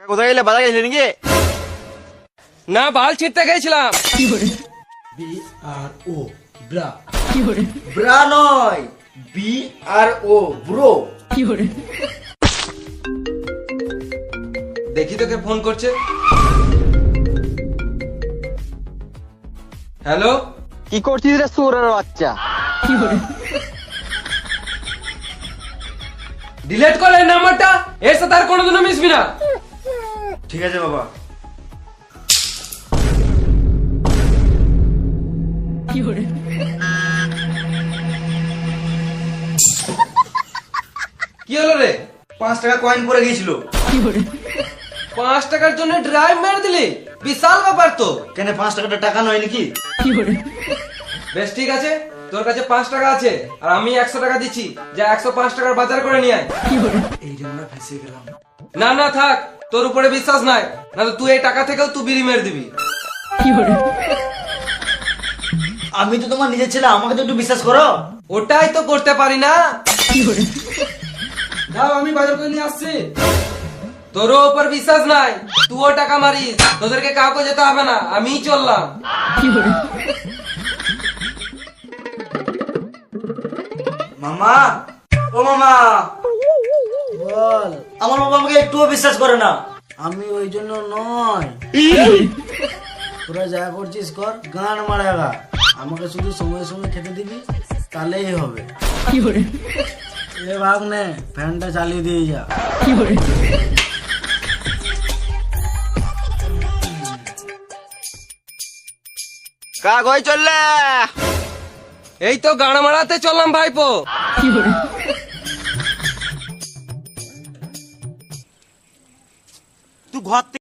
কোথায় গেলে? বাজার গেছিলে নাকি? না, বাল ছিঁড়তে গেছিলাম। BRO bra. ব্রা নয়, BRO ব্রো। দেখি তোকে ফোন করছে। হ্যালো, কি করছিস রে সুরের বাচ্চা? ডিলিট কর এই নাম্বারটা, এর সাথে আর কোনোদিনও মিশবি না। ঠিক আছে বাবা। কি হলো রে? 5 টাকা কয়েন পড়ে গিয়েছিল। 5 টাকার জন্য ড্রাইভ মেরে দিলি? বিশাল ব্যাপার তো। কেন 5 টাকাটা টাকা নয় নাকি? বেশ ঠিক আছে, তোর কাছে 5 টাকা আছে আর আমি 100 টাকা দিচ্ছি, যা 105 টাকার বাজার করে নিয়ে আয়। এই জন্য ফেসে গেলাম। না না থাক, তোর উপরে বিশ্বাস নাই, না তো তুই এই টাকা থেকেও তুই বিড়ি মেরে দিবি। আমি তো তোমার নিজের ছেলে, আমাকে তো একটু বিশ্বাস করো। ওটাই তো করতে পারি না। দাও আমি বাজার করে নিয়ে আসছি। তোরও উপর বিশ্বাস নাই, তুইও টাকা মারিস, তোদেরকে কাউকে যেতে হবে না, আমিই চললাম। মামা, ও মামা, বল। আমার বাবা আমাকে একটুও বিশ্বাস করে না। আমি ওই জন্য নয়, তোরা যা করছিস কর, গান মারাগা। আমাকে শুধু সময় সময় খেতে দিবি, তাহলেই হবে। এ ভাগ নে, ফ্যানটা চালিয়ে দিয়ে যা। কাগজ চললে। এই তো গাড়া মারাতে চললাম ভাইপো। তুই ঘর থেকে